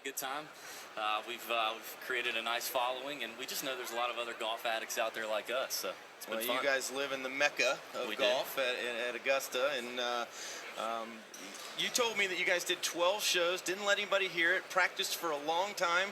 Good time. We've created a nice following, and we just know there's a lot of other golf addicts out there like us. So it's been fun. You guys live in the mecca of golf at Augusta, and you told me that you guys did 12 shows, didn't let anybody hear it, practiced for a long time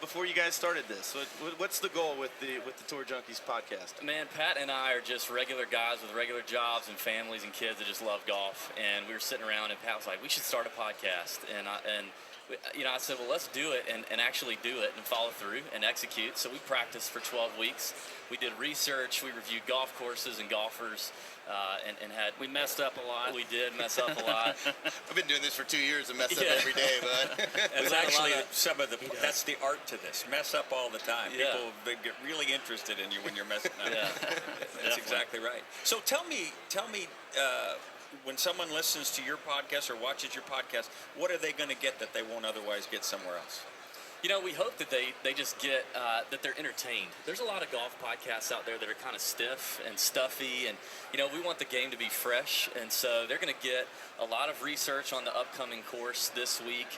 before you guys started this. So what's the goal with the Tour Junkies podcast? Man, Pat and I are just regular guys with regular jobs and families and kids that just love golf. And we were sitting around, and Pat was like, "We should start a podcast." And I said, well, let's do it and actually do it and follow through and execute. So we practiced for 12 weeks. We did research. We reviewed golf courses and golfers, We messed up a lot. We did mess up a lot. I've been doing this for 2 years and mess up every day, bud. It's actually that's the art to this. Mess up all the time. Yeah. People they get really interested in you when you're messing up. Yeah. That's exactly right. So tell me. When someone listens to your podcast or watches your podcast, what are they going to get that they won't otherwise get somewhere else? We hope that they just get that they're entertained. There's a lot of golf podcasts out there that are kind of stiff and stuffy, and we want the game to be fresh, and so they're going to get a lot of research on the upcoming course this week.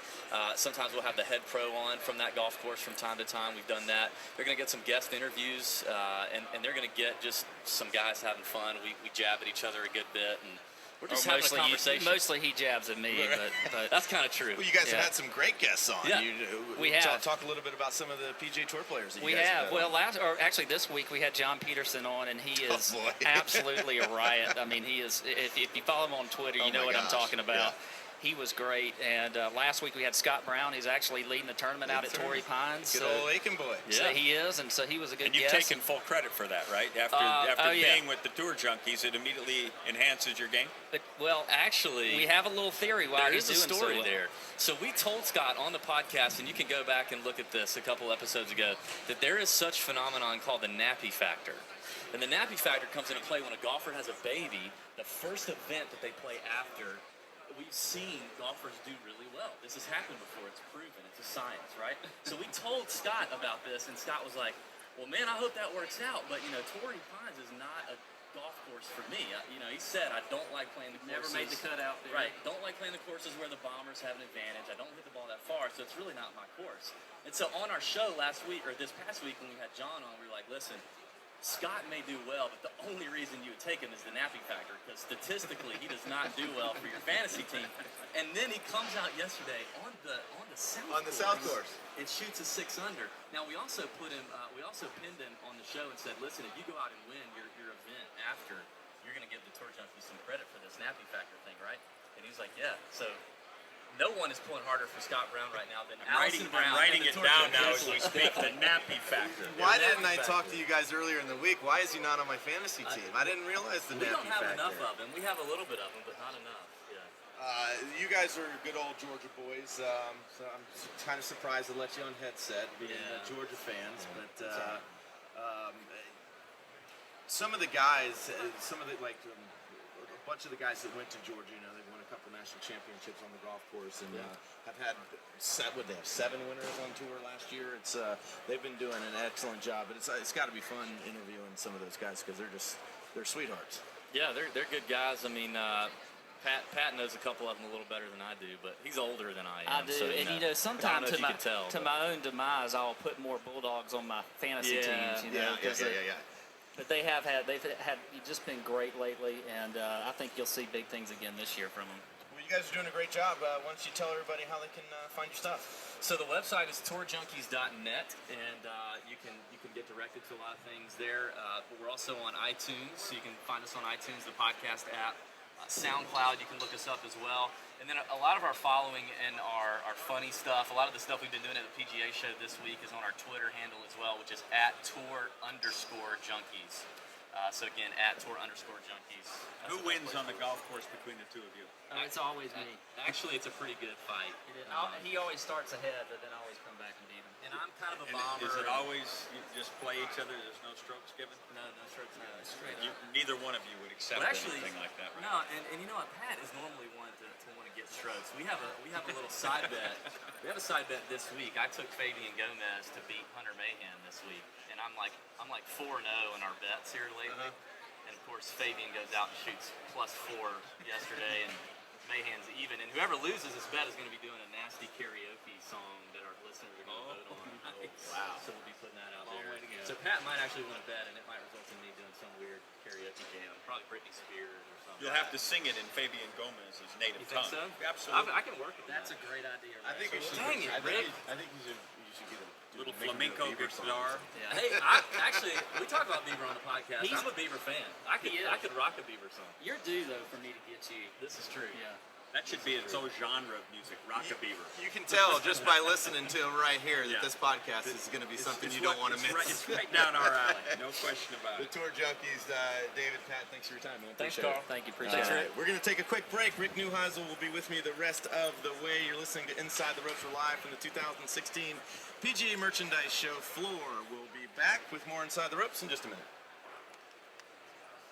Sometimes we'll have the head pro on from that golf course from time to time. We've done that. They're going to get some guest interviews, and they're going to get just some guys having fun. We jab at each other a good bit, and we're just having a conversation. Mostly he jabs at me, but that's kind of true. Well, you guys have had some great guests on. Yeah. We have. Talk a little bit about some of the PGATour players that you we guys have. had Well, actually this week we had John Peterson on, and he is absolutely a riot. I mean, he is. If you follow him on Twitter, you know what I'm talking about. Yeah. He was great, and last week we had Scott Brown. He's actually leading the tournament out at Torrey Pines. Good old Aiken boy. So he is, and so he was a good guest. And you've taken full credit for that, right? After being with the Tour Junkies, it immediately enhances your game? Well, actually, we have a little theory why he's doing so well. There is a story there. So we told Scott on the podcast, and you can go back and look at this a couple episodes ago, that there is such phenomenon called the Nappy Factor. And the Nappy Factor comes into play when a golfer has a baby. The first event that they play after, we've seen golfers do really well. This has happened before. It's proven. It's a science, right? So we told Scott about this, and Scott was like, well, man, I hope that works out. But, Torrey Pines is not a golf course for me. He said, I don't like playing the courses. Never made the cutout there. Right. Don't like playing the courses where the bombers have an advantage. I don't hit the ball that far, so it's really not my course. And so on our show this past week when we had John on, we were like, listen, Scott may do well, but the only reason you would take him is the Nappy Factor, because statistically he does not do well for your fantasy team. And then he comes out yesterday on the south course. It shoots a 6 under. Now we also pinned him on the show and said, listen, if you go out and win your event after, you're going to give the Tour Junkies some credit for this Nappy Factor thing, right? And he's like, yeah. So no one is pulling harder for Scott Brown right now than Allison Brown. I'm writing it down now as we speak, the Nappy Factor. Why didn't I talk to you guys earlier in the week? Why is he not on my fantasy team? I didn't realize the Nappy Factor. We don't have enough of him. We have a little bit of him, but not enough. Yeah. You guys are good old Georgia boys, so I'm kind of surprised to let you on headset, being Georgia fans. But some of the guys, a bunch of the guys that went to Georgia, they've won a couple national championships on the golf course, and have had they have 7 winners on tour last year. It's they've been doing an excellent job, but it's got to be fun interviewing some of those guys because they're sweethearts. Yeah, they're good guys. I mean, Pat knows a couple of them a little better than I do, but he's older than I am. I do, so, and sometimes to my own demise, I'll put more Bulldogs on my fantasy teams. But they've just been great lately, and I think you'll see big things again this year from them. Well, you guys are doing a great job. Why don't you tell everybody how they can find your stuff? So the website is tourjunkies.net, and you can get directed to a lot of things there. But we're also on iTunes, so you can find us on iTunes, the podcast app. SoundCloud, you can look us up as well. And then a lot of our following and our funny stuff, a lot of the stuff we've been doing at the PGA show this week is on our Twitter handle as well, which is @Tour_Junkies. So again, @Tour_Junkies. Who wins on the golf course between the two of you? It's always me. Actually, it's a pretty good fight. He always starts ahead, but then I always come back and beat him. And I'm kind of a bomber. Is it always you just play each other? There's no strokes given? No strokes. No, straight up. Neither one of you would accept anything like that, right? No, and you know what? Pat is normally one to want to get strokes. We have a little side bet. We have a side bet this week. I took Fabian Gomez to beat Hunter Mahan this week, and I'm like 4-0 in our bets here lately. And of course, Fabian goes out and shoots +4 yesterday, and Mahan's even. And whoever loses this bet is going to be doing a nasty karaoke song that our So Pat might actually win a bet, and it might result in me doing some weird karaoke jam, probably Britney Spears or something. You'll have to sing it in Fabian Gomez's native You think tongue. so? Absolutely. I can work with that. That's a great idea. I think you should. Dang it, Rick. I think you should get a Little make him do a flamenco Bieber song or guitar. something. Yeah. Hey, actually, we talk about Bieber on the podcast. He's- I'm a Bieber fan. I could rock a Bieber song. You're due though for me to get you. This is true. Yeah. That should be its own genre of music, rockabilly. You can tell just by listening to him right here that Yeah. this podcast is going to be something It's you don't want to it's miss. Right, it's right down our alley, no question about The it. Tour Junkies, David, Pat, thanks for your time, man. Thanks, Appreciate Carl. it. Thank you. Appreciate All it. right, we're going to take a quick break. Rick Neuheisel will be with me the rest of the way. You're listening to Inside the Ropes Live from the 2016 PGA Merchandise Show floor. We'll be back with more Inside the Ropes in just a minute.